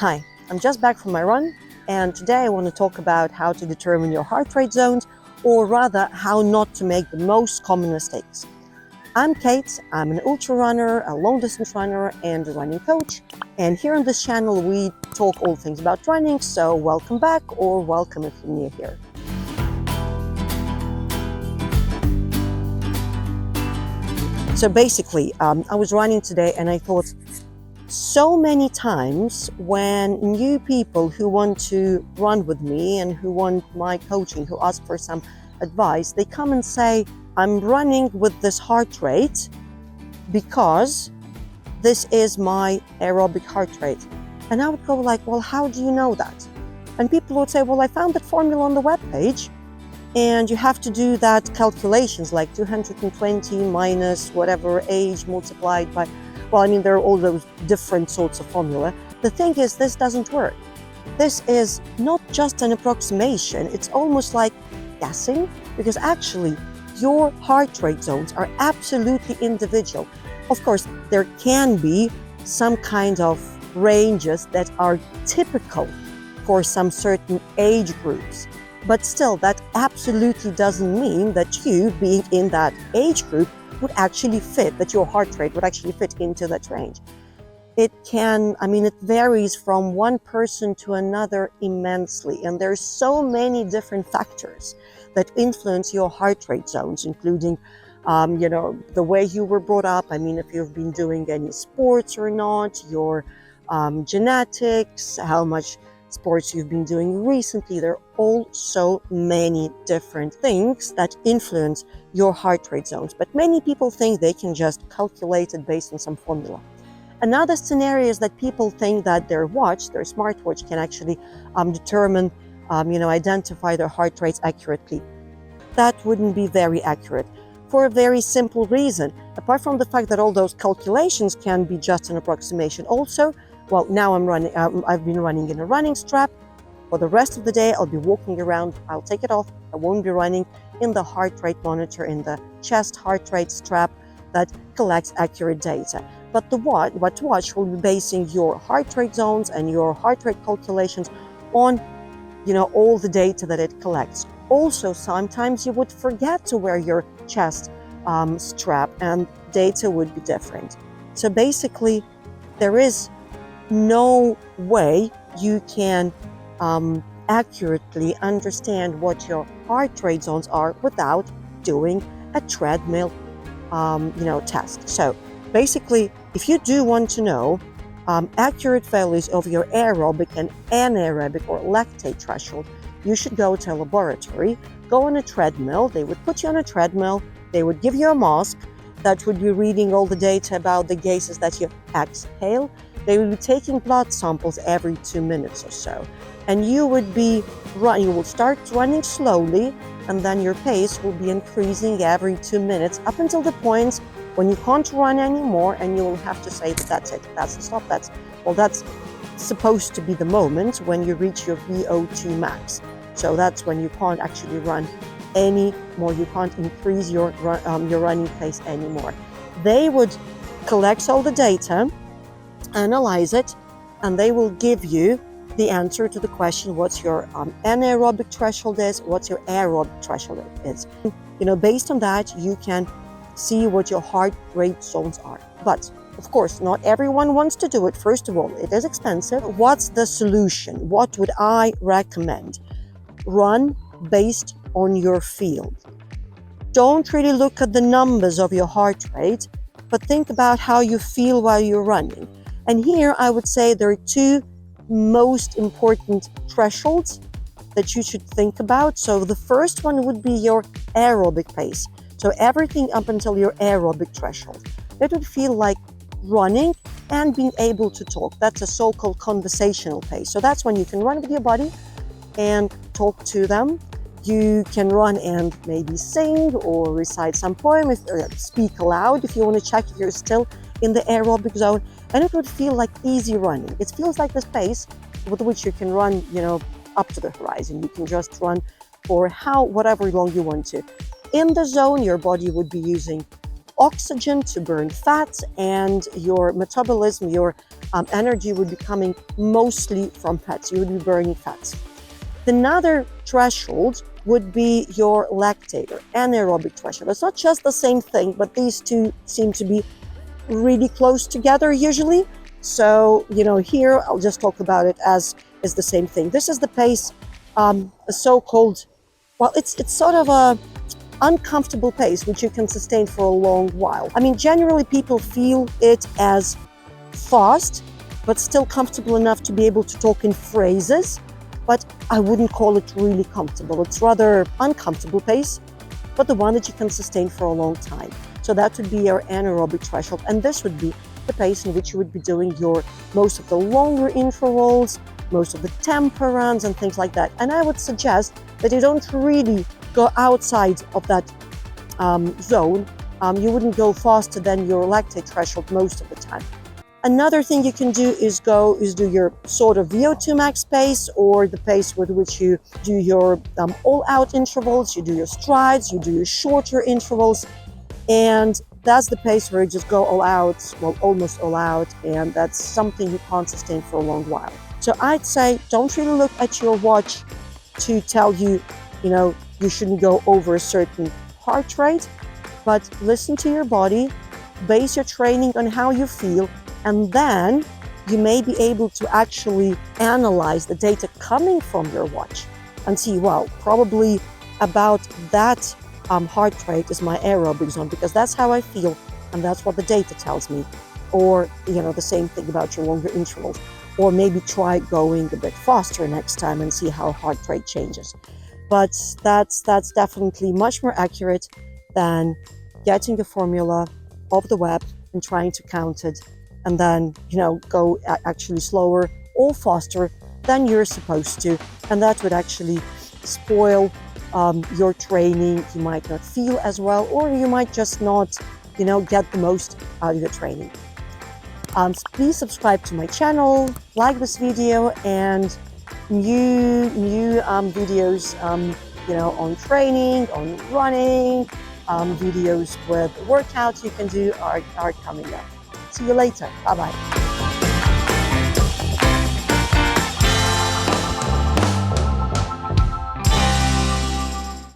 Hi, I'm just back from my run, and today I want to talk about how to determine your heart rate zones, or rather, how not to make the most common mistakes. I'm Kate, I'm an ultra runner, a long distance runner, and a running coach. And here on this channel, we talk all things about running, so welcome back, or welcome if you're new here. So basically, I was running today and I thought, so many times when new people who want to run with me and who want my coaching, who ask for some advice, they come and say, I'm running with this heart rate because this is my aerobic heart rate. And I would go like, well, how do you know that? And people would say, well, I found that formula on the webpage, and you have to do that calculations like 220 minus whatever age multiplied by, well, I mean, there are all those different sorts of formula. The thing is, this doesn't work. This is not just an approximation. It's almost like guessing, because actually your heart rate zones are absolutely individual. Of course, there can be some kind of ranges that are typical for some certain age groups. But still, that absolutely doesn't mean that you, being in that age group, would actually fit, that your heart rate would actually fit into that range. It varies from one person to another immensely. And there's so many different factors that influence your heart rate zones, including, the way you were brought up. I mean, if you've been doing any sports or not, your genetics, how much sports you've been doing recently. There are all so many different things that influence your heart rate zones. But many people think they can just calculate it based on some formula. Another scenario is that people think that their smartwatch can actually identify their heart rates accurately. That wouldn't be very accurate for a very simple reason. Apart from the fact that all those calculations can be just an approximation. Also, well, now I've been running in a running strap. For the rest of the day, I'll be walking around. I'll take it off. I won't be running in the heart rate monitor, in the chest heart rate strap that collects accurate data. But the watch will be basing your heart rate zones and your heart rate calculations on, all the data that it collects. Also, sometimes you would forget to wear your chest strap and data would be different. So basically, there is no way you can accurately understand what your heart rate zones are without doing a treadmill test. So basically, if you do want to know accurate values of your aerobic and anaerobic or lactate threshold, you should go to a laboratory, go on a treadmill. They would put you on a treadmill, they would give you a mask that would be reading all the data about the gases that you exhale. They will be taking blood samples every 2 minutes or so. And you will start running slowly, and then your pace will be increasing every 2 minutes up until the point when you can't run anymore, and you will have to say that that's it, that's the stop. That's supposed to be the moment when you reach your VO2 max. So that's when you can't actually run anymore. You can't increase your running pace anymore. They would collect all the data, analyze it, and they will give you the answer to the question, what's your anaerobic threshold is, what's your aerobic threshold is. Based on that, you can see what your heart rate zones are. But of course, not everyone wants to do it. First of all, it is expensive. What's the solution? What would I recommend? Run based on your field. Don't really look at the numbers of your heart rate, but think about how you feel while you're running. And here I would say there are two most important thresholds that you should think about. So the first one would be your aerobic pace. So everything up until your aerobic threshold. It would feel like running and being able to talk. That's a so-called conversational pace. So that's when you can run with your body and talk to them. You can run and maybe sing or recite some poem, or speak aloud if you want to check if you're still in the aerobic zone. And it would feel like easy running. It feels like the pace with which you can run, up to the horizon. You can just run for whatever long you want to. In the zone, your body would be using oxygen to burn fats, and your metabolism, your energy would be coming mostly from fats. You would be burning fats. Another threshold would be your lactate or anaerobic threshold. It's not just the same thing, but these two seem to be really close together usually. So, here I'll just talk about it as the same thing. This is the pace, a so-called, well, it's sort of a uncomfortable pace, which you can sustain for a long while. I mean, generally people feel it as fast, but still comfortable enough to be able to talk in phrases. But I wouldn't call it really comfortable. It's rather uncomfortable pace, but the one that you can sustain for a long time. So that would be your anaerobic threshold. And this would be the pace in which you would be doing your most of the longer intervals, most of the tempo runs and things like that. And I would suggest that you don't really go outside of that zone. You wouldn't go faster than your lactate threshold most of the time. Another thing you can do is do your sort of VO2 max pace, or the pace with which you do your all-out intervals, you do your strides, you do your shorter intervals, and that's the pace where you just go all out, well, almost all out, and that's something you can't sustain for a long while. So I'd say don't really look at your watch to tell you, you shouldn't go over a certain heart rate, but listen to your body, base your training on how you feel, and then you may be able to actually analyze the data coming from your watch and see, well, probably about that heart rate is my aerobic zone, because that's how I feel and that's what the data tells me. Or, the same thing about your longer intervals. Or maybe try going a bit faster next time and see how heart rate changes. But that's definitely much more accurate than getting a formula off the web and trying to count it, and then, go actually slower or faster than you're supposed to. And that would actually spoil your training. You might not feel as well, or you might just not, get the most out of your training. Please subscribe to my channel, like this video, and new videos, on training, on running, videos with workouts you can do are coming up. See you later. Bye-bye.